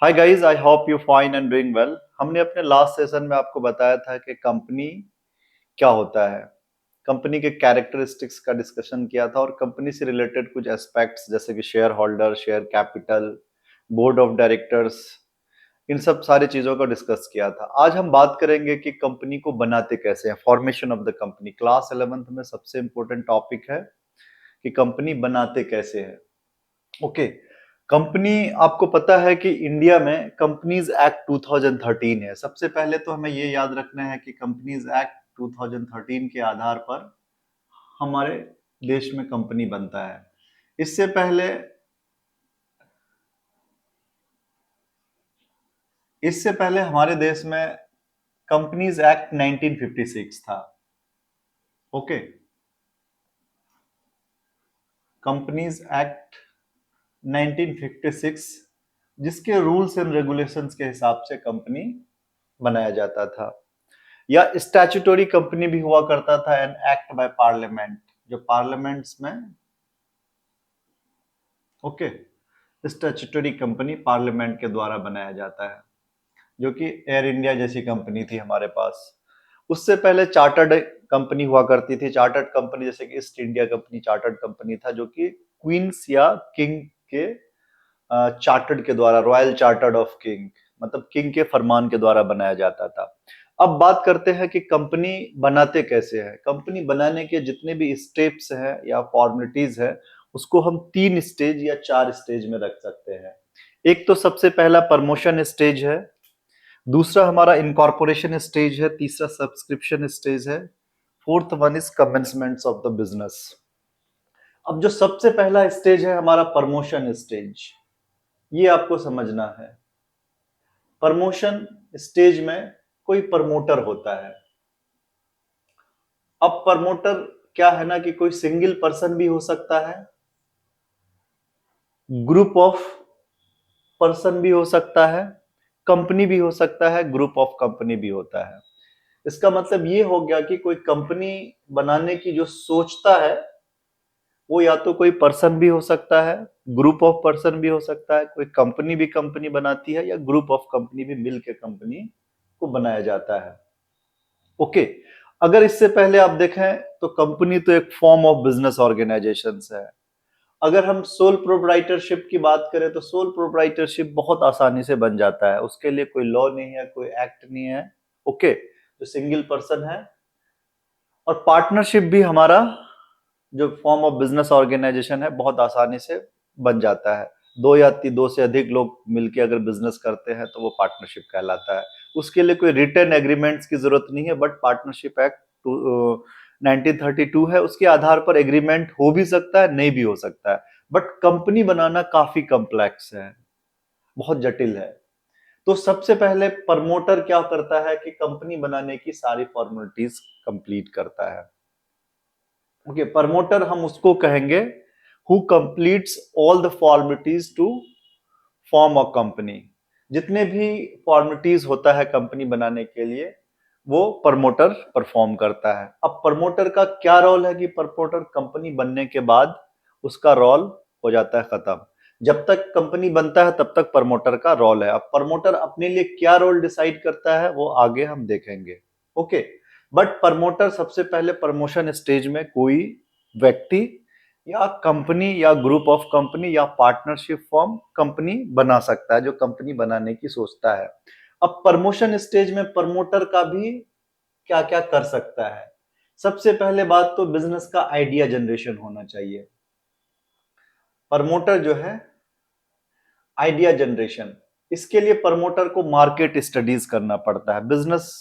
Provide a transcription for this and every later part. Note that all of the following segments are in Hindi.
Hi guys, I hope you fine and doing well. हमने अपने लास्ट सेशन में आपको बताया था कि कंपनी क्या होता है। कंपनी के कैरेक्टरिस्टिक्स का डिस्कशन किया था और कंपनी से रिलेटेड कुछ एस्पेक्ट्स जैसे कि share holder, share capital, board of directors, इन सब सारी चीजों को डिस्कस किया था। आज हम बात करेंगे कि कंपनी को बनाते कैसे हैं, formation of the company. Class 11th में सबसे इंपॉर्टेंट टॉपिक है कि कंपनी बनाते कैसे हैं। ओके। कंपनी, आपको पता है कि इंडिया में कंपनीज एक्ट 2013 है। सबसे पहले तो हमें ये याद रखना है कि कंपनीज एक्ट 2013 के आधार पर हमारे देश में कंपनी बनता है। इससे पहले इससे पहले हमारे देश में कंपनीज एक्ट 1956 था। ओके। कंपनीज एक्ट 1956, जिसके रूल्स एंड रेगुलेशंस के हिसाब से कंपनी बनाया जाता था। या स्टैच्यूटोरी कंपनी भी हुआ करता था, एन एक्ट बाय पार्लियामेंट, जो पार्लियामेंट्स में। ओके। स्टैच्यूटरी कंपनी पार्लियामेंट के द्वारा बनाया जाता है, जो कि एयर इंडिया जैसी कंपनी थी हमारे पास। उससे पहले चार्टर्ड कंपनी हुआ करती थी। चार्टर्ड कंपनी जैसे कि east India company chartered company था, जो कि क्वींस या किंग के चार्टर्ड के द्वारा, रॉयल चार्टर्ड ऑफ किंग, मतलब किंग के फरमान के द्वारा बनाया जाता था। अब बात करते हैं कि कंपनी बनाते कैसे हैं। कंपनी बनाने के जितने भी स्टेप्स हैं या फॉर्मेलिटीज है, उसको हम 3 स्टेज या 4 स्टेज में रख सकते हैं। एक तो सबसे पहला प्रमोशन स्टेज है, दूसरा हमारा इनकॉर्पोरेशन स्टेज है, तीसरा सब्सक्रिप्शन स्टेज है, fourth one is commencement of the business. अब जो सबसे पहला स्टेज है हमारा प्रमोशन स्टेज, ये आपको समझना है। प्रमोशन स्टेज में कोई प्रमोटर होता है। अब प्रमोटर क्या है ना कि कोई सिंगल पर्सन भी हो सकता है, ग्रुप ऑफ पर्सन भी हो सकता है, कंपनी भी हो सकता है, ग्रुप ऑफ कंपनी भी होता है। इसका मतलब ये हो गया कि कोई कंपनी बनाने की जो सोचता है, वो या तो कोई पर्सन भी हो सकता है, ग्रुप ऑफ पर्सन भी हो सकता है, कोई कंपनी भी कंपनी बनाती है, या ग्रुप ऑफ कंपनी भी मिलकर कंपनी को बनाया जाता है। ओके। अगर इससे पहले आप देखें तो कंपनी तो एक फॉर्म ऑफ बिजनेस ऑर्गेनाइजेशन है। अगर हम सोल प्रोप्राइटरशिप की बात करें तो सोल प्रोप्राइटरशिप बहुत आसानी से बन जाता है, उसके लिए कोई लॉ नहीं है, कोई एक्ट नहीं है। ओके, जो सिंगल पर्सन है। और पार्टनरशिप भी हमारा जो फॉर्म ऑफ बिजनेस ऑर्गेनाइजेशन है, बहुत आसानी से बन जाता है। दो से अधिक लोग मिलकर अगर बिजनेस करते हैं तो वो पार्टनरशिप कहलाता है। उसके लिए कोई रिटर्न एग्रीमेंट्स की जरूरत नहीं है, बट पार्टनरशिप एक्ट 1932 है, उसके आधार पर एग्रीमेंट हो भी सकता है, नहीं भी हो सकता है। बट कंपनी बनाना काफी कॉम्प्लेक्स है, बहुत जटिल है। तो सबसे पहले प्रमोटर क्या करता है कि कंपनी बनाने की सारी फॉर्मेलिटीज कंप्लीट करता है। ओके, प्रमोटर हम उसको कहेंगे who completes all the formalities to form a company. जितने भी फॉर्मेलिटीज होता है कंपनी बनाने के लिए, वो प्रमोटर परफॉर्म करता है। अब प्रमोटर का क्या रोल है कि प्रमोटर कंपनी बनने के बाद उसका रोल हो जाता है खत्म। जब तक कंपनी बनता है तब तक प्रमोटर का रोल है। अब प्रमोटर अपने लिए क्या रोल डिसाइड करता है वो आगे हम देखेंगे। ओके। बट प्रमोटर सबसे पहले प्रमोशन स्टेज में कोई व्यक्ति या कंपनी या ग्रुप ऑफ कंपनी या पार्टनरशिप फॉर्म कंपनी बना सकता है, जो कंपनी बनाने की सोचता है। अब प्रमोशन स्टेज में प्रमोटर का भी क्या क्या कर सकता है। सबसे पहले बात तो बिजनेस का आइडिया जनरेशन होना चाहिए। प्रमोटर जो है, आइडिया जनरेशन, इसके लिए प्रमोटर को मार्केट स्टडीज करना पड़ता है। बिजनेस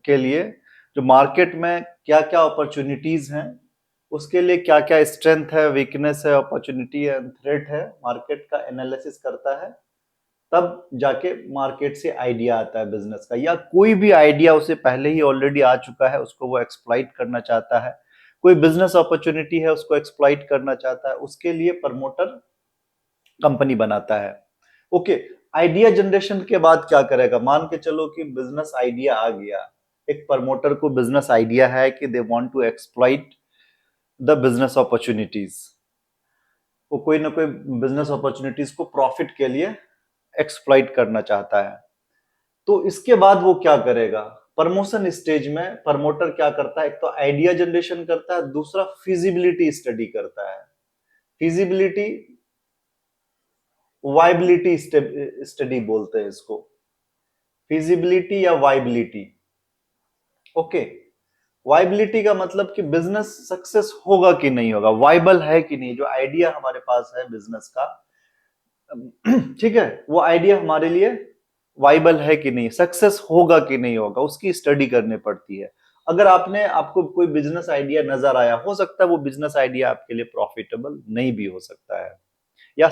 के लिए जो मार्केट में क्या क्या अपॉर्चुनिटीज हैं, उसके लिए क्या क्या स्ट्रेंथ है, वीकनेस है, अपॉर्चुनिटी है, थ्रेट है, मार्केट का एनालिसिस करता है। तब जाके मार्केट से आइडिया आता है बिजनेस का, या कोई भी आइडिया उसे पहले ही ऑलरेडी आ चुका है, उसको वो एक्सप्लॉइट करना चाहता है। कोई बिजनेस अपॉर्चुनिटी है, उसको एक्सप्लॉइट करना चाहता है, उसके लिए प्रमोटर कंपनी बनाता है। ओके। आइडिया जनरेशन के बाद क्या करेगा, मान के चलो कि बिजनेस आइडिया आ गया। एक प्रमोटर को बिजनेस आइडिया है कि they want to exploit the business opportunities, वो कोई ना कोई बिजनेस अपॉर्चुनिटीज को प्रॉफिट के लिए एक्सप्लॉइट करना चाहता है। तो इसके बाद वो क्या करेगा? प्रमोशन स्टेज में प्रमोटर क्या करता है? एक तो आइडिया जनरेशन करता है, दूसरा फिजिबिलिटी स्टडी करता है। फिजिबिलिटी, वाइबिलिटी स्टडी बोलते हैं इसको, फिजिबिलिटी या वाइबिलिटी। ओके, वाइबिलिटी का मतलब कि बिजनेस सक्सेस होगा कि नहीं होगा, वाइबल है कि नहीं, जो आइडिया हमारे पास है बिजनेस का, ठीक है, वो आइडिया हमारे लिए वाइबल है कि नहीं, सक्सेस होगा कि नहीं होगा, उसकी स्टडी करनी पड़ती है। अगर आपको कोई बिजनेस आइडिया नजर आया, हो सकता है वो बिजनेस आइडिया आपके लिए प्रॉफिटेबल नहीं भी हो सकता है, या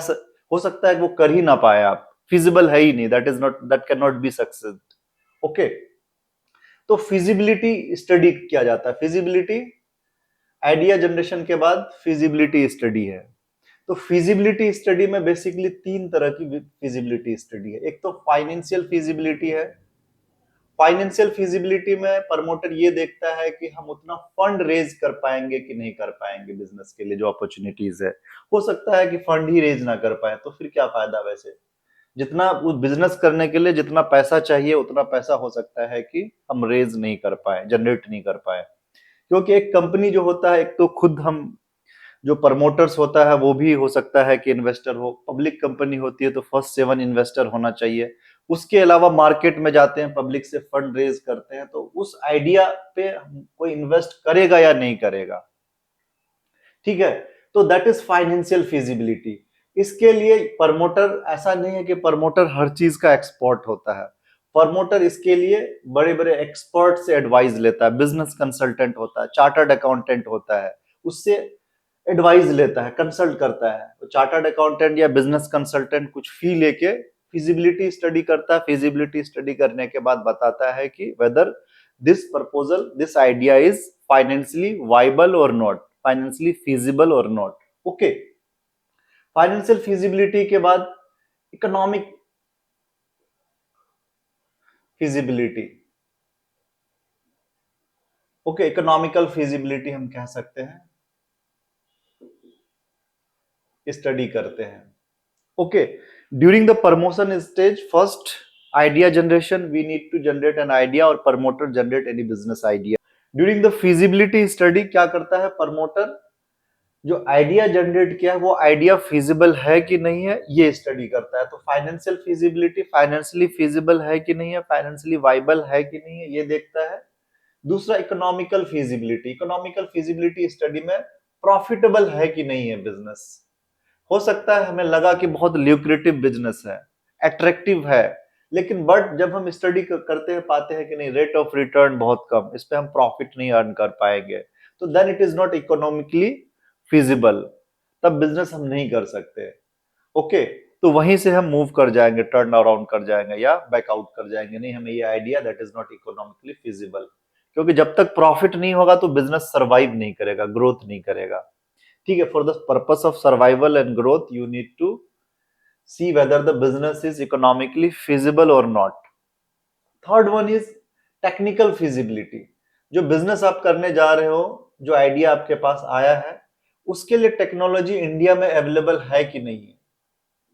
हो सकता है वो कर ही ना पाए आप, फिजिबल है ही नहीं, that can not be success. Okay, तो फिजिबिलिटी स्टडी किया जाता है। फिजिबिलिटी, आइडिया जनरेशन के बाद फिजिबिलिटी स्टडी है। तो फिजिबिलिटी स्टडी में बेसिकली तीन तरह की फिजिबिलिटी स्टडी है। एक तो फाइनेंशियल फिजिबिलिटी है। फाइनेंशियल फिजिबिलिटी में प्रमोटर ये देखता है कि हम उतना फंड रेज कर पाएंगे कि नहीं कर पाएंगे, बिजनेस के लिए जो अपॉर्चुनिटीज है। हो सकता है कि फंड ही रेज ना कर पाए, तो फिर क्या फायदा? वैसे जितना उस बिजनेस करने के लिए जितना पैसा चाहिए, उतना पैसा हो सकता है कि हम रेज नहीं कर पाए, जनरेट नहीं कर पाए। क्योंकि एक कंपनी जो होता है, एक तो खुद हम जो प्रमोटर्स होता है वो भी हो सकता है कि इन्वेस्टर हो, पब्लिक कंपनी होती है तो फर्स्ट 7 इन्वेस्टर होना चाहिए। उसके अलावा मार्केट में जाते हैं, पब्लिक से फंड रेज करते हैं, तो उस आइडिया पे कोई इन्वेस्ट करेगा या नहीं करेगा, ठीक है। तो दैट इज फाइनेंशियल फिजिबिलिटी। इसके लिए प्रमोटर, ऐसा नहीं है कि प्रमोटर हर चीज का एक्सपर्ट होता है। प्रमोटर इसके लिए बड़े बड़े एक्सपर्ट से एडवाइस लेता है, बिजनेस कंसल्टेंट होता है, चार्टर्ड अकाउंटेंट होता है, उससे एडवाइस लेता है, कंसल्ट करता है। तो चार्टर्ड अकाउंटेंट या बिजनेस कंसल्टेंट कुछ फी लेके फिजिबिलिटी स्टडी करता है। फिजिबिलिटी स्टडी करने के बाद बताता है कि whether this proposal, this idea is financially viable और नॉट, फाइनेंशियली फिजिबल और नॉट। ओके, फाइनेंशियल फिजिबिलिटी के बाद economic feasibility. Okay, economical feasibility हम कह सकते हैं, स्टडी करते हैं। Okay, during the promotion stage, first idea generation, we need to generate an idea और promoter generate any business idea. During the feasibility study क्या करता है प्रमोटर? जो आइडिया जनरेट किया है वो आइडिया फिजिबल है कि नहीं है, ये स्टडी करता है। तो फाइनेंशियल फिजिबिलिटी, फाइनेंशियली फिजिबल है कि नहीं है, फाइनेंशियली वाइबल है कि नहीं है, ये देखता है। दूसरा economical feasibility, economical feasibility study में प्रॉफिटेबल है कि नहीं है बिजनेस। हो सकता है हमें लगा कि बहुत ल्यूक्रेटिव बिजनेस है, अट्रैक्टिव है, लेकिन बट जब हम स्टडी करते हैं पाते हैं कि नहीं, रेट ऑफ रिटर्न बहुत कम, इस पे हम प्रॉफिट नहीं अर्न कर पाएंगे, तो then it is not economically feasible, तब बिजनेस हम नहीं कर सकते। ओके, तो वहीं से हम मूव कर जाएंगे, टर्न अराउंड कर जाएंगे या बैकआउट कर जाएंगे, नहीं हमें ये idea that is not economically feasible. क्योंकि जब तक प्रॉफिट नहीं होगा तो बिजनेस सर्वाइव नहीं करेगा, ग्रोथ नहीं करेगा, ठीक है। For the purpose of survival and growth you need to see whether the business is economically feasible और not. Third one is technical feasibility. जो बिजनेस आप करने जा रहे हो, जो आइडिया आपके पास आया है, उसके लिए टेक्नोलॉजी इंडिया में अवेलेबल है कि नहीं है।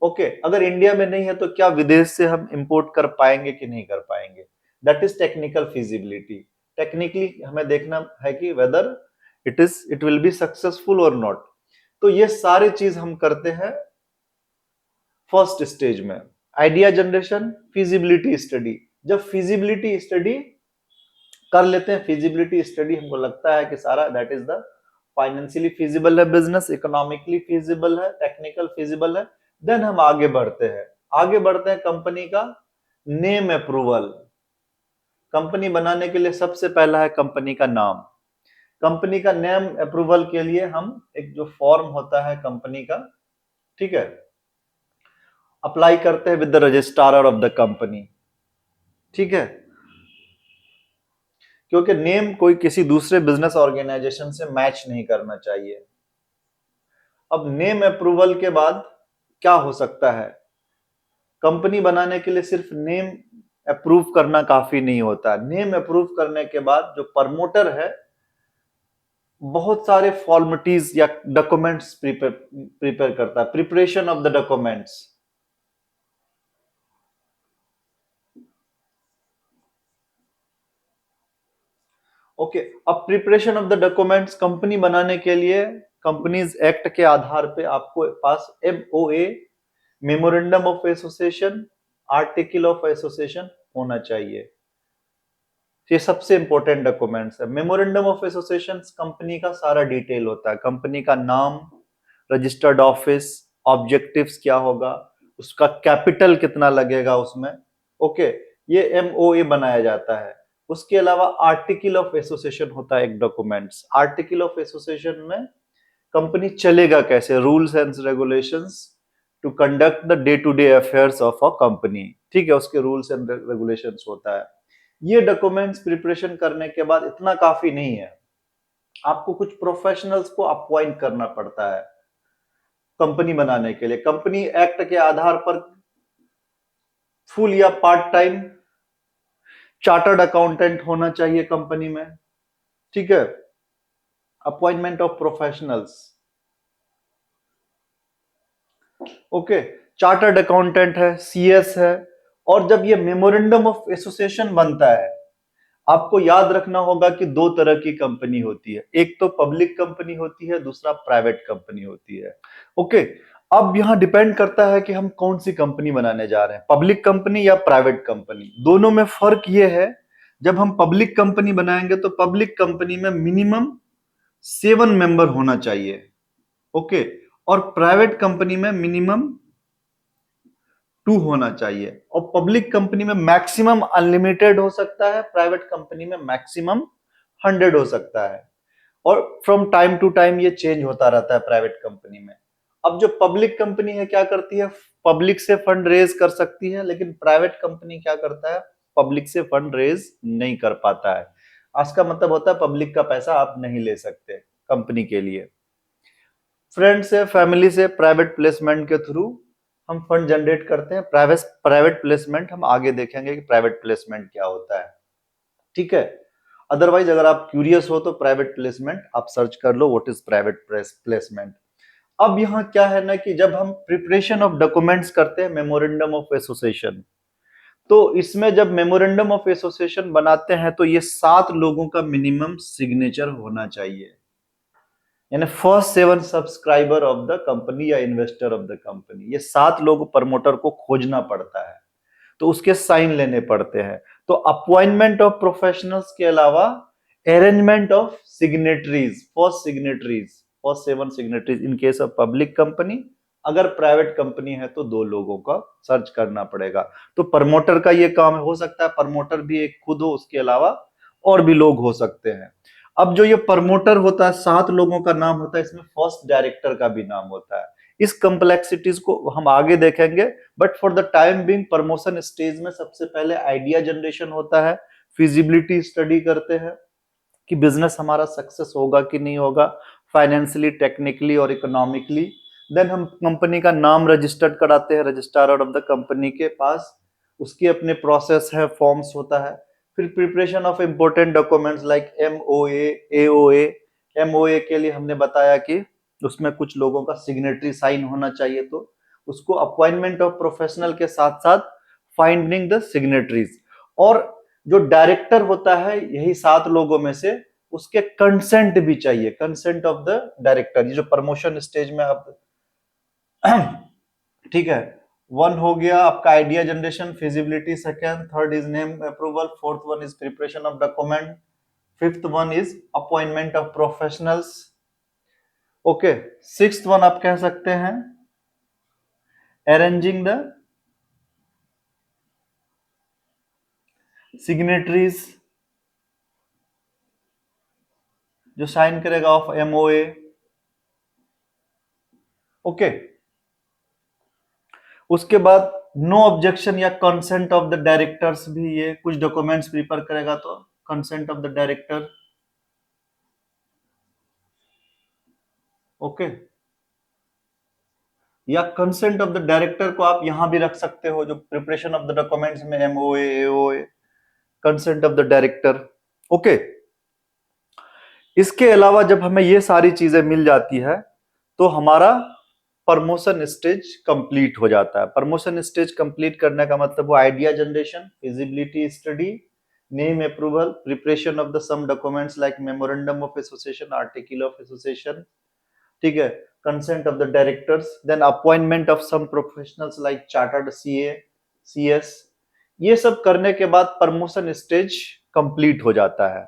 ओके, अगर इंडिया में नहीं है तो क्या विदेश से हम इंपोर्ट कर पाएंगे कि नहीं कर पाएंगे, that is technical feasibility. Technically हमें देखना है कि whether it will be successful और नॉट। तो ये सारी चीज हम करते हैं फर्स्ट स्टेज में, आइडिया जनरेशन, फिजिबिलिटी स्टडी। जब फिजिबिलिटी स्टडी कर लेते हैं, फिजिबिलिटी स्टडी हमको लगता है कि सारा that is the financially feasible है बिजनेस, इकोनॉमिकली फिजिबल है, टेक्निकल फिजिबल है, देन हम आगे बढ़ते हैं। आगे बढ़ते हैं कंपनी का नेम अप्रूवल। कंपनी बनाने के लिए सबसे पहला है कंपनी का नाम। कंपनी का नेम अप्रूवल के लिए हम एक जो फॉर्म होता है कंपनी का, ठीक है, अप्लाई करते हैं with the registrar of the company, ठीक है। क्योंकि नेम कोई किसी दूसरे बिजनेस ऑर्गेनाइजेशन से मैच नहीं करना चाहिए। अब नेम अप्रूवल के बाद क्या हो सकता है? कंपनी बनाने के लिए सिर्फ नेम अप्रूव करना काफी नहीं होता। नेम अप्रूव करने के बाद जो प्रमोटर है बहुत सारे फॉर्मेलिटीज या डॉक्यूमेंट्स प्रिपेयर करता है, preparation of the documents. Okay, अब preparation of the documents company बनाने के लिए कंपनीज एक्ट के आधार पे आपको पास MOA, memorandum of association, article of association होना चाहिए। ये सबसे इंपॉर्टेंट डॉक्यूमेंट्स है। मेमोरेंडम ऑफ एसोसिएशन कंपनी का सारा डिटेल होता है, कंपनी का नाम, रजिस्टर्ड ऑफिस, ऑब्जेक्टिव्स क्या होगा, उसका कैपिटल कितना लगेगा उसमें। ओके, ये एमओए बनाया जाता है। उसके अलावा आर्टिकल ऑफ एसोसिएशन होता है एक डॉक्यूमेंट्स। आर्टिकल ऑफ एसोसिएशन में कंपनी चलेगा कैसे, rules and regulations to conduct the day to day affairs of a company, ठीक है, उसके रूल्स एंड रेगुलेशंस होता है। ये डॉक्यूमेंट्स प्रिपरेशन करने के बाद इतना काफी नहीं है, आपको कुछ प्रोफेशनल्स को अपॉइंट करना पड़ता है कंपनी बनाने के लिए। कंपनी एक्ट के आधार पर फुल या पार्ट टाइम चार्टर्ड अकाउंटेंट होना चाहिए कंपनी में, ठीक है। Appointment of professionals, okay, chartered accountant है, सीएस है। और जब ये मेमोरेंडम ऑफ एसोसिएशन बनता है, आपको याद रखना होगा कि दो तरह की कंपनी होती है, एक तो पब्लिक कंपनी होती है, दूसरा प्राइवेट कंपनी होती है। ओके, अब यहां डिपेंड करता है कि हम कौन सी कंपनी बनाने जा रहे हैं, पब्लिक कंपनी या प्राइवेट कंपनी। दोनों में फर्क यह है, जब हम पब्लिक कंपनी बनाएंगे तो पब्लिक कंपनी में मिनिमम 7 मेंबर होना चाहिए, ओके, और प्राइवेट कंपनी में मिनिमम 2 होना चाहिए। और पब्लिक कंपनी में मैक्सिमम अनलिमिटेड हो सकता है, प्राइवेट कंपनी में मैक्सिमम 100 हो सकता है। और फ्रॉम टाइम टू टाइम ये चेंज होता रहता है प्राइवेट कंपनी में। अब जो पब्लिक कंपनी है क्या करती है, पब्लिक से फंड रेज कर सकती है, लेकिन प्राइवेट कंपनी क्या करता है, पब्लिक से फंड रेज नहीं कर पाता है। आज का मतलब होता है पब्लिक का पैसा आप नहीं ले सकते कंपनी के लिए। फ्रेंड से, फैमिली से, प्राइवेट प्लेसमेंट के थ्रू हम फंड जनरेट करते हैं। प्राइवेट प्लेसमेंट हम आगे देखेंगे कि प्राइवेट प्लेसमेंट क्या होता है, ठीक है। अदरवाइज अगर आप क्यूरियस हो तो प्राइवेट प्लेसमेंट आप सर्च कर लो, व्हाट इज प्राइवेट प्लेसमेंट। अब यहाँ क्या है ना कि जब हम प्रिपरेशन ऑफ डॉक्यूमेंट्स करते हैं मेमोरेंडम ऑफ एसोसिएशन, तो इसमें जब मेमोरेंडम ऑफ एसोसिएशन बनाते हैं तो ये 7 लोगों का मिनिमम सिग्नेचर होना चाहिए, यानी first 7 subscriber of the company या इन्वेस्टर ऑफ द कंपनी। ये 7 लोग प्रमोटर को खोजना पड़ता है, तो उसके साइन लेने पड़ते हैं। तो अपॉइंटमेंट ऑफ प्रोफेशनल्स के अलावा arrangement of signatories, first 7 signatories in case of public company. अगर प्राइवेट कंपनी है तो 2 लोगों का सर्च करना पड़ेगा। तो प्रमोटर का ये काम हो सकता है, प्रमोटर भी एक खुद हो, उसके अलावा और भी लोग हो सकते हैं। अब जो ये प्रमोटर होता है, 7 लोगों का नाम होता है, इसमें फर्स्ट डायरेक्टर का भी नाम होता है। इस कॉम्प्लेक्सिटीज को हम आगे देखेंगे, but for the time being promotion stage में सबसे पहले आइडिया जनरेशन होता है, फिजिबिलिटी स्टडी करते हैं कि बिजनेस हमारा सक्सेस होगा कि नहीं होगा, फाइनेंशियली, टेक्निकली और इकोनॉमिकली। देन हम कंपनी का नाम रजिस्टर्ड कराते हैं रजिस्ट्रार ऑफ द कंपनी के पास, उसकी अपने प्रोसेस है, फॉर्म्स होता है। फिर preparation of important documents like MOA, AOA. MOA के लिए हमने बताया कि उसमें कुछ लोगों का सिग्नेटरी साइन होना चाहिए, तो उसको अपॉइंटमेंट ऑफ प्रोफेशनल के साथ साथ फाइंडिंग द सिग्नेटरीज। और जो डायरेक्टर होता है यही 7 लोगों में से, उसके कंसेंट भी चाहिए, कंसेंट ऑफ द डायरेक्टर। ये जो प्रमोशन स्टेज में आप ठीक है, 1 हो गया आपका idea generation, feasibility second, third is name approval, fourth one is preparation of document, fifth one is appointment of professionals, okay. Sixth one आप कह सकते हैं अरेंजिंग द सिग्नेटरीज, जो साइन करेगा ऑफ एमओए, ओके। उसके बाद नो ऑब्जेक्शन या कंसेंट ऑफ द डायरेक्टर्स भी, ये कुछ डॉक्यूमेंट्स प्रिपेयर करेगा तो consent of the director, okay. या कंसेंट ऑफ द डायरेक्टर को आप यहां भी रख सकते हो, जो प्रिपरेशन ऑफ द डॉक्यूमेंट्स में MOA, AOA, consent of the director, okay. इसके अलावा जब हमें ये सारी चीजें मिल जाती है तो हमारा प्रमोशन स्टेज कंप्लीट हो जाता है। प्रमोशन स्टेज कंप्लीट करने का मतलब वो idea generation, feasibility study, name approval, preparation of the some documents like memorandum of association, article of association, ठीक है, consent of the directors, then appointment of some professionals like chartered CA, CS, ये सब करने के बाद प्रमोशन स्टेज कंप्लीट हो जाता है।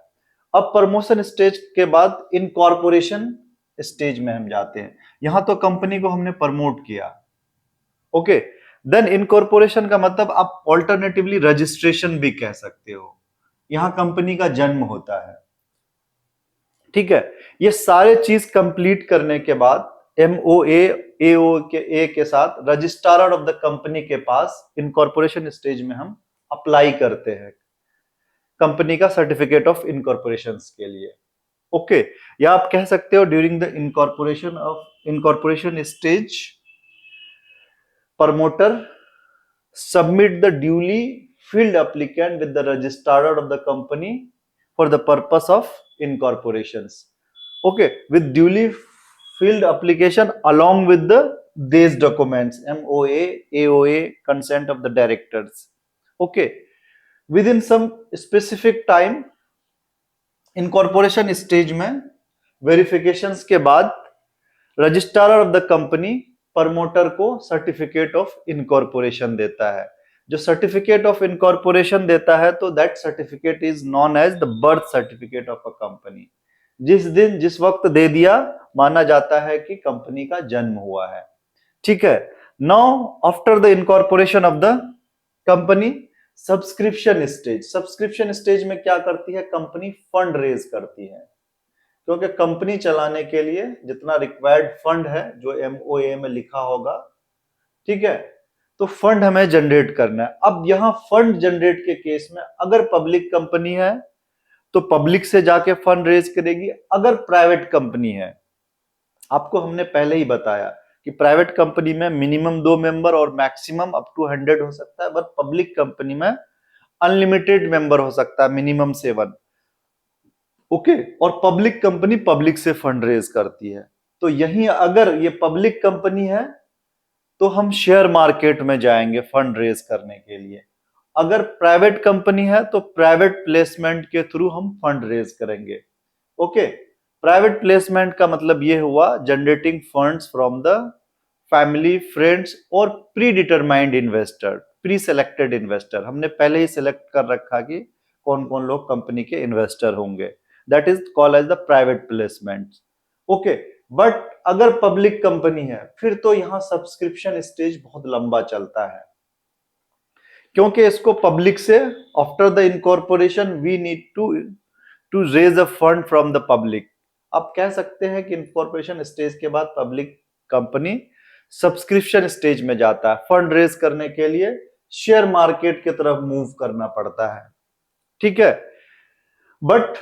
अब प्रमोशन स्टेज के बाद इनकॉर्पोरेशन स्टेज में हम जाते हैं। यहां तो कंपनी को हमने प्रमोट किया, ओके, देन इनकॉर्पोरेशन का मतलब आप ऑल्टरनेटिवली रजिस्ट्रेशन भी कह सकते हो, यहां कंपनी का जन्म होता है, ठीक है। ये सारे चीज कंप्लीट करने के बाद MOA AOA के साथ रजिस्ट्रार ऑफ द कंपनी के पास इनकॉर्पोरेशन स्टेज में हम अप्लाई करते हैं कंपनी का सर्टिफिकेट ऑफ इनकॉर्पोरेशन के लिए, ओके। या आप कह सकते हो during the incorporation stage promoter submit the duly filled applicant with the registrar of the company for the purpose of incorporations, okay, with duly filled application along with the these documents MOA AOA consent of the directors, okay, within some specific time incorporation stage में verifications के बाद registrar of the company promoter को सर्टिफिकेट ऑफ इनकॉर्पोरेशन देता है। जो सर्टिफिकेट ऑफ इनकॉर्पोरेशन देता है तो that certificate is known as the birth certificate of a company. जिस दिन जिस वक्त दे दिया माना जाता है कि कंपनी का जन्म हुआ है, ठीक है। Now after the incorporation of the company subscription stage में क्या करती है कंपनी? फंड रेज करती है, क्योंकि कंपनी चलाने के लिए जितना रिक्वायर्ड फंड है जो MOA में लिखा होगा, ठीक है, तो फंड हमें जनरेट करना है। अब यहां फंड जनरेट के केस में अगर पब्लिक कंपनी है तो पब्लिक से जाके फंड रेज करेगी, अगर प्राइवेट कंपनी है, आपको हमने पहले ही बताया कि प्राइवेट कंपनी में मिनिमम 2 मेंबर और मैक्सिमम अप टू 100 हो सकता है, बट पब्लिक कंपनी में अनलिमिटेड मेंबर हो सकता है, मिनिमम 7, ओके। और पब्लिक कंपनी पब्लिक से फंड रेज करती है। तो यही अगर ये पब्लिक कंपनी है तो हम शेयर मार्केट में जाएंगे फंड रेज करने के लिए, अगर प्राइवेट कंपनी है तो प्राइवेट प्लेसमेंट के थ्रू हम फंड रेज करेंगे, ओके। प्राइवेट प्लेसमेंट का मतलब ये हुआ generating funds from the family, friends और pre determined investor, pre selected investor. हमने पहले ही सिलेक्ट कर रखा कि कौन कौन लोग कंपनी के इन्वेस्टर होंगे, that is called as the private placement, okay. But अगर पब्लिक कंपनी है फिर तो यहां सब्सक्रिप्शन स्टेज बहुत लंबा चलता है, क्योंकि इसको पब्लिक से after the incorporation we need to raise a fund from the public. आप कह सकते हैं कि इनकॉर्पोरेशन स्टेज के बाद पब्लिक कंपनी सब्सक्रिप्शन स्टेज में जाता है, फंड रेज करने के लिए शेयर मार्केट की तरफ मूव करना पड़ता है, ठीक है। But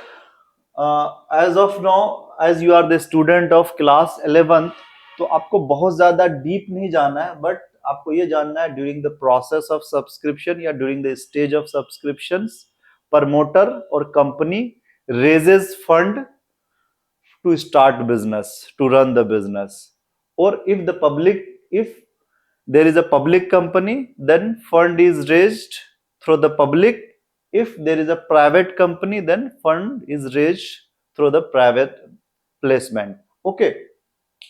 as of now as you are the student of class 11th, तो आपको बहुत ज्यादा डीप नहीं जाना है, बट आपको ये जानना है during the process of subscription या during the stage of subscriptions promoter और company raises fund to start business, to run the business, or if there is a public company, then fund is raised through the public. If there is a private company, then fund is raised through the private placement, okay।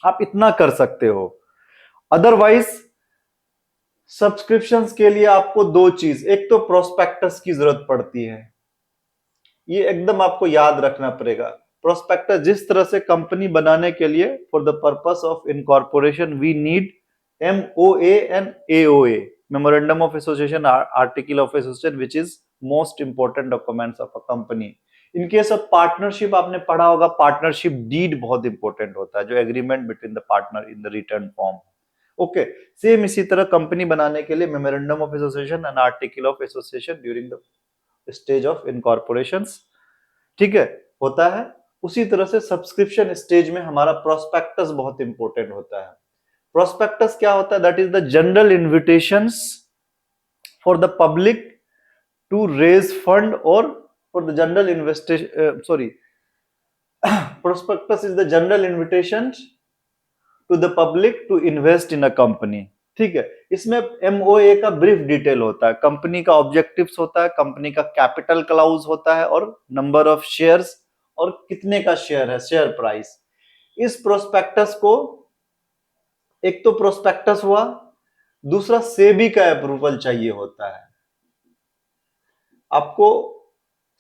आप इतना कर सकते हो। अदरवाइज सब्सक्रिप्शंस के लिए आपको दो चीज, एक तो प्रोस्पेक्टस की जरूरत पड़ती है, ये एकदम आपको याद रखना पड़ेगा। प्रोस्पेक्टस जिस तरह से कंपनी बनाने के लिए for the purpose of incorporation we need MOA and AOA, memorandum of association, article of association, which is most important documents of a company. In case of partnership आपने पढ़ा होगा, पार्टनरशिप डीड बहुत इंपॉर्टेंट होता है, जो agreement between the partner in the return form, okay. Same इसी तरह कंपनी बनाने के लिए memorandum of association and article of association during the stage of incorporations, ठीक है, होता है। उसी तरह से सब्सक्रिप्शन स्टेज में हमारा प्रोस्पेक्टस बहुत इंपॉर्टेंट होता है। प्रोस्पेक्टस क्या होता है? That is the general invitations for the public to raise fund और for the general investment, sorry, prospectus is the general invitation to the public to invest in a company, ठीक है। इसमें एमओए का ब्रीफ डिटेल होता है, कंपनी का ऑब्जेक्टिव्स होता है, कंपनी का कैपिटल क्लाउज होता है और नंबर ऑफ शेयर्स और कितने का शेयर है, शेयर प्राइस। इस प्रोस्पेक्टस को, एक तो प्रोस्पेक्टस हुआ, दूसरा सेबी का अप्रूवल चाहिए होता है आपको।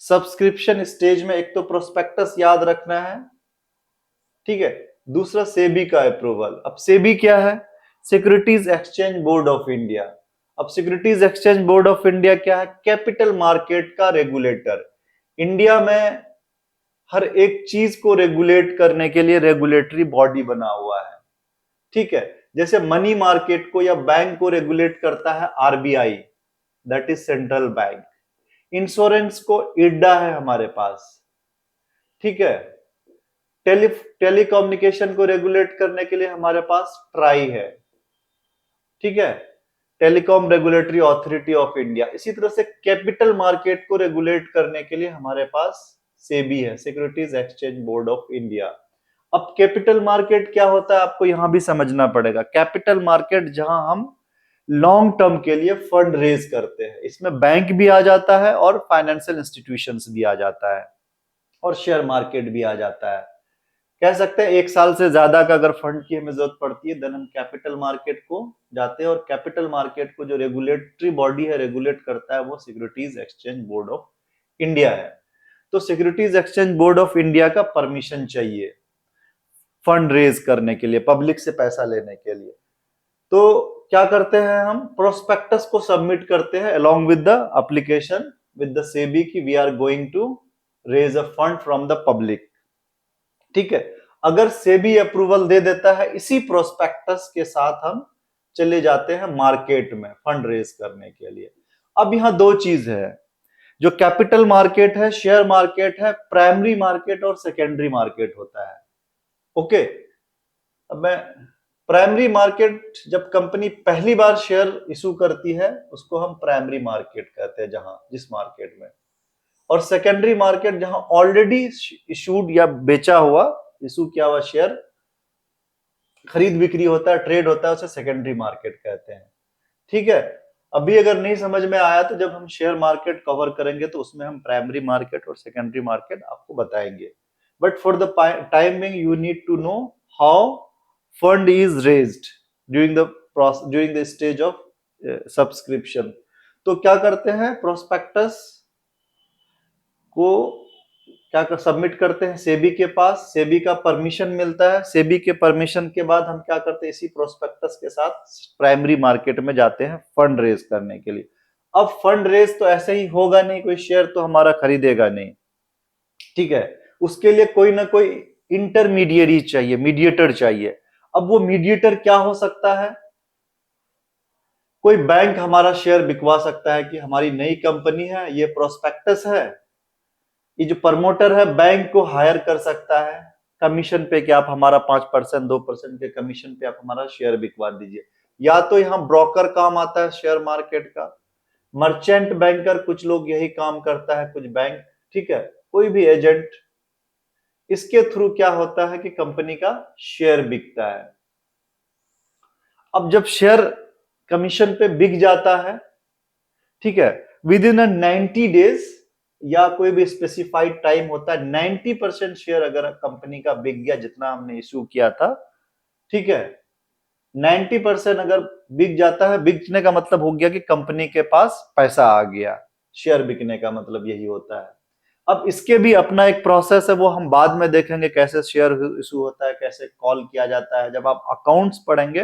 सब्सक्रिप्शन स्टेज में एक तो प्रोस्पेक्टस याद रखना है, ठीक है, दूसरा सेबी का अप्रूवल। अब सेबी क्या है? Securities exchange board of India. अब securities exchange board of India क्या है? कैपिटल मार्केट का रेगुलेटर। इंडिया में हर एक चीज को रेगुलेट करने के लिए रेगुलेटरी बॉडी बना हुआ है, ठीक है। जैसे मनी मार्केट को या बैंक को रेगुलेट करता है RBI, that is central bank. Insurance को इड्डा है हमारे पास, ठीक है। टेलीकम्युनिकेशन को रेगुलेट करने के लिए हमारे पास ट्राई है, ठीक है, telecom regulatory authority of India. इसी तरह से कैपिटल मार्केट को रेगुलेट करने के लिए हमारे पास सेबी है, securities exchange board of India. अब कैपिटल मार्केट क्या होता है आपको यहां भी समझना पड़ेगा। कैपिटल मार्केट जहां हम लॉन्ग टर्म के लिए फंड रेज करते हैं, इसमें बैंक भी आ जाता है और फाइनेंशियल इंस्टीट्यूशंस भी आ जाता है और शेयर मार्केट भी आ जाता है। कह सकते हैं एक साल से ज्यादा का अगर फंड की हमें जरूरत पड़ती है देन हम कैपिटल मार्केट को जाते हैं, और कैपिटल मार्केट को जो रेगुलेटरी बॉडी है, रेगुलेट करता है, वो securities exchange board of India है। तो securities exchange board of India का परमिशन चाहिए फंड रेज करने के लिए, पब्लिक से पैसा लेने के लिए। तो क्या करते हैं हम? प्रोस्पेक्टस को सबमिट करते हैं along with the application with the SEBI की we are going to raise a fund from the public, ठीक है। अगर सेबी अप्रूवल दे देता है, इसी प्रोस्पेक्टस के साथ हम चले जाते हैं मार्केट में फंड रेज करने के लिए। अब यहां दो चीज है, जो कैपिटल मार्केट है, शेयर मार्केट है, प्राइमरी मार्केट और सेकेंडरी मार्केट होता है, ओके। अब मैं प्राइमरी मार्केट, जब कंपनी पहली बार शेयर इशू करती है उसको हम प्राइमरी मार्केट कहते हैं, जहां जिस मार्केट में। और सेकेंडरी मार्केट जहां ऑलरेडी इशूड या बेचा हुआ, इशू किया हुआ शेयर खरीद बिक्री होता है, ट्रेड होता है, उसे सेकेंडरी मार्केट कहते हैं, ठीक है। अभी अगर नहीं समझ में आया तो जब हम शेयर मार्केट कवर करेंगे तो उसमें हम प्राइमरी मार्केट और सेकेंडरी मार्केट आपको बताएंगे। But for the time being you need to know how fund is raised during the stage of subscription. तो क्या करते हैं? प्रोस्पेक्टस को क्या कर सबमिट करते हैं सेबी के पास, सेबी का परमिशन मिलता है, सेबी के परमिशन के बाद हम क्या करते हैं? इसी प्रोस्पेक्टस के साथ प्राइमरी मार्केट में जाते हैं फंड रेज करने के लिए। अब फंड रेज तो ऐसे ही होगा नहीं, कोई शेयर तो हमारा खरीदेगा नहीं, ठीक है। उसके लिए कोई ना कोई इंटरमीडिएरी चाहिए, मीडिएटर चाहिए। अब वो मीडिएटर क्या हो सकता है? कोई बैंक हमारा शेयर बिकवा सकता है कि हमारी नई कंपनी है, ये प्रोस्पेक्टस है, ये जो प्रमोटर है बैंक को हायर कर सकता है कमीशन पे कि आप हमारा 5% 2% के कमीशन पे आप हमारा शेयर बिकवा दीजिए। या तो यहाँ ब्रोकर काम आता है शेयर मार्केट का, मर्चेंट बैंकर, कुछ लोग यही काम करता है, कुछ बैंक, ठीक है, कोई भी एजेंट, इसके थ्रू क्या होता है कि कंपनी का शेयर बिकता है। अब जब शेयर कमीशन पे बिक जाता है, ठीक है, विद इन 90 डेज या कोई भी स्पेसिफाइड टाइम होता है, 90% शेयर अगर कंपनी का बिक गया जितना हमने इशू किया था, ठीक है, 90% अगर बिक जाता है, बिकने का मतलब हो गया कि कंपनी के पास पैसा आ गया, शेयर बिकने का मतलब यही होता है। अब इसके भी अपना एक प्रोसेस है, वो हम बाद में देखेंगे कैसे शेयर इशू होता है, कैसे कॉल किया जाता है। जब आप अकाउंट्स पढ़ेंगे,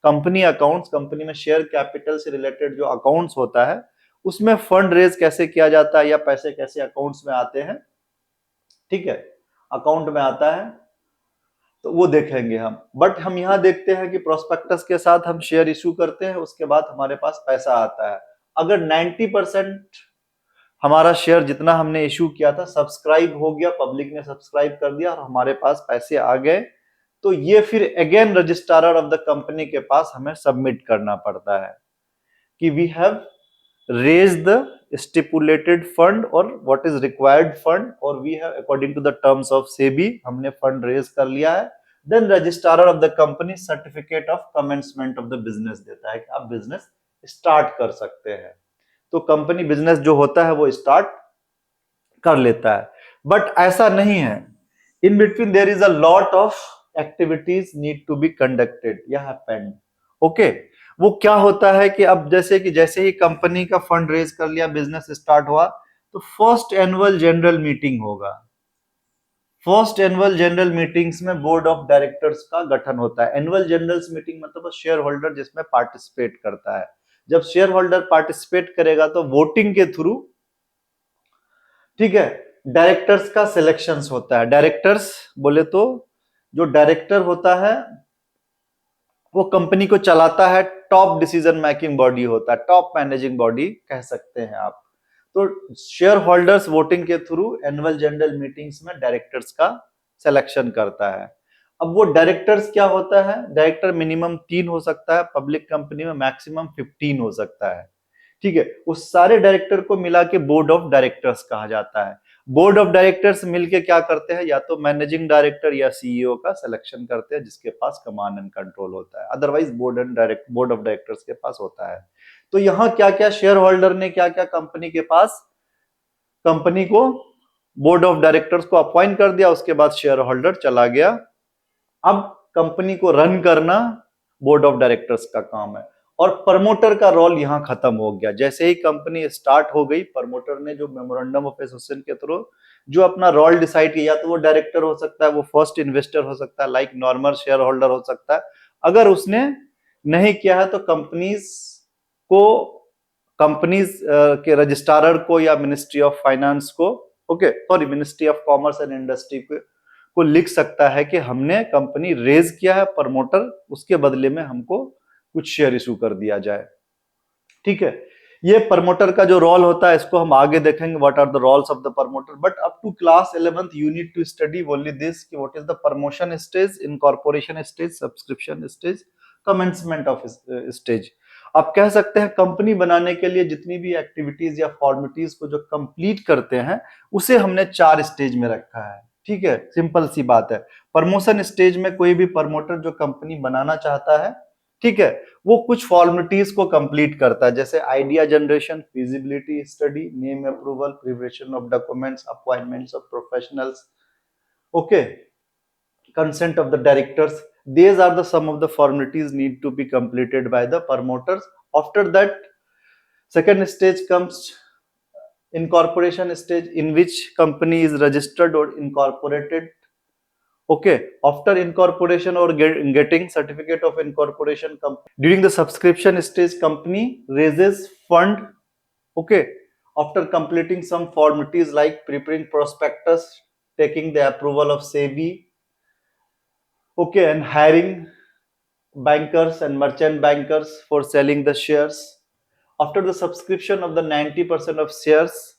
कंपनी अकाउंट्स, कंपनी में शेयर कैपिटल से रिलेटेड जो अकाउंट्स होता है उसमें फंड रेज कैसे किया जाता है या पैसे कैसे अकाउंट्स में आते हैं, ठीक है, अकाउंट में आता है, तो वो देखेंगे हम। बट हम यहां देखते हैं कि प्रोस्पेक्टस के साथ हम शेयर इशू करते हैं, उसके बाद हमारे पास पैसा आता है। अगर 90% हमारा शेयर जितना हमने इशू किया था सब्सक्राइब हो गया, पब्लिक ने सब्सक्राइब कर दिया और हमारे पास पैसे आ गए, तो ये फिर again registrar of the company के पास हमें सबमिट करना पड़ता है कि we have raise the stipulated fund और व्हाट इज रिक्वायर्ड फंड, और we have according to the terms of SEBI हमने फंड रेज कर लिया है, then registrar of the company certificate of commencement of the business देता है कि आप बिजनेस स्टार्ट कर सकते हैं। तो कंपनी बिजनेस जो होता है वो स्टार्ट कर लेता है। बट ऐसा नहीं है, in between there is a lot of activities need to be conducted या हैपेंड। ओके, वो क्या होता है कि अब जैसे ही कंपनी का फंड रेज कर लिया, बिजनेस स्टार्ट हुआ, तो फर्स्ट एनुअल जनरल मीटिंग होगा। फर्स्ट एनुअल जनरल मीटिंग्स में बोर्ड ऑफ डायरेक्टर्स का गठन होता है। एनुअल जनरल मीटिंग मतलब शेयर होल्डर जिसमें पार्टिसिपेट करता है। जब शेयर होल्डर पार्टिसिपेट करेगा तो वोटिंग के थ्रू, ठीक है, डायरेक्टर्स का सिलेक्शन होता है। डायरेक्टर्स बोले तो जो डायरेक्टर होता है वो कंपनी को चलाता है, टॉप डिसीजन मेकिंग बॉडी होता है, टॉप मैनेजिंग बॉडी कह सकते हैं आप। तो शेयर होल्डर्स वोटिंग के थ्रू एनुअल जनरल मीटिंग्स में डायरेक्टर्स का सिलेक्शन करता है। अब वो डायरेक्टर्स क्या होता है, डायरेक्टर मिनिमम 3 हो सकता है, पब्लिक कंपनी में मैक्सिमम 15 हो सकता है। ठीक है, उस सारे डायरेक्टर को मिला के बोर्ड ऑफ डायरेक्टर्स कहा जाता है। बोर्ड ऑफ डायरेक्टर्स मिलके क्या करते हैं, या तो मैनेजिंग डायरेक्टर या सीईओ का सिलेक्शन करते हैं जिसके पास कमांड एंड कंट्रोल होता है। अदरवाइज बोर्ड ऑफ डायरेक्टर्स के पास होता है। तो यहाँ क्या क्या शेयर होल्डर ने क्या क्या कंपनी के पास, कंपनी को बोर्ड ऑफ डायरेक्टर्स को अपॉइंट कर दिया, उसके बाद शेयर होल्डर चला गया। अब कंपनी को रन करना बोर्ड ऑफ डायरेक्टर्स का काम है, और प्रमोटर का रोल यहां खत्म हो गया। जैसे ही कंपनी स्टार्ट हो गई, प्रमोटर ने जो मेमोरेंडम ऑफ एसोसिएशन के थ्रू जो अपना रोल डिसाइड किया, तो वो डायरेक्टर हो सकता है, वो फर्स्ट इन्वेस्टर हो सकता है, लाइक नॉर्मल शेयर होल्डर हो सकता है। अगर उसने नहीं किया है तो को कंपनीज के रजिस्ट्रार को या मिनिस्ट्री ऑफ फाइनेंस को, okay sorry, ministry of commerce and industry को लिख सकता है कि हमने कंपनी रेज किया है, प्रमोटर उसके बदले में हमको कुछ शेयर इशू कर दिया जाए। ठीक है, ये प्रमोटर का जो रोल होता है इसको हम आगे देखेंगे, what are the roles of the promoter. But up to class 11th you need to study only this कि what is the promotion stage, incorporation stage, subscription stage, commencement of stage. आप कह सकते हैं कंपनी बनाने के लिए जितनी भी एक्टिविटीज या फॉर्मेलिटीज को जो कंप्लीट करते हैं उसे हमने 4 स्टेज में रखा है। ठीक है, सिंपल सी बात है। प्रमोशन स्टेज में कोई भी प्रमोटर जो कंपनी बनाना चाहता है, ठीक है, वो कुछ फॉर्मेलिटीज को कंप्लीट करता है, जैसे idea generation, feasibility study, name approval, preparation of documents, appointments of professionals, okay, consent of the directors. These are the some of the formalities need to be completed by the promoters. After that, second stage comes incorporation stage, in which company is registered or incorporated. Okay, after incorporation or getting certificate of incorporation, during the subscription stage company raises fund. Okay, after completing some formalities like preparing prospectus, taking the approval of SEBI, okay, and hiring bankers and merchant bankers for selling the shares. After the subscription of the 90% of shares,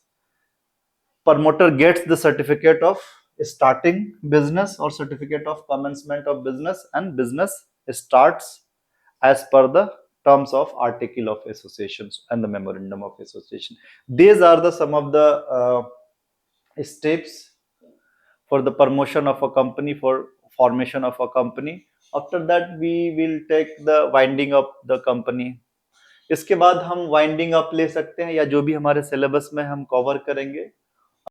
promoter gets the certificate of starting business or certificate of commencement of business, and business starts as per the terms of article of associations and the memorandum of association. These are the some of the steps for the promotion of a company, for formation of a company. After that we will take the winding up the company. इसके बाद हम वाइंडिंग अप ले सकते हैं, या जो भी हमारे सिलेबस में हम कवर करेंगे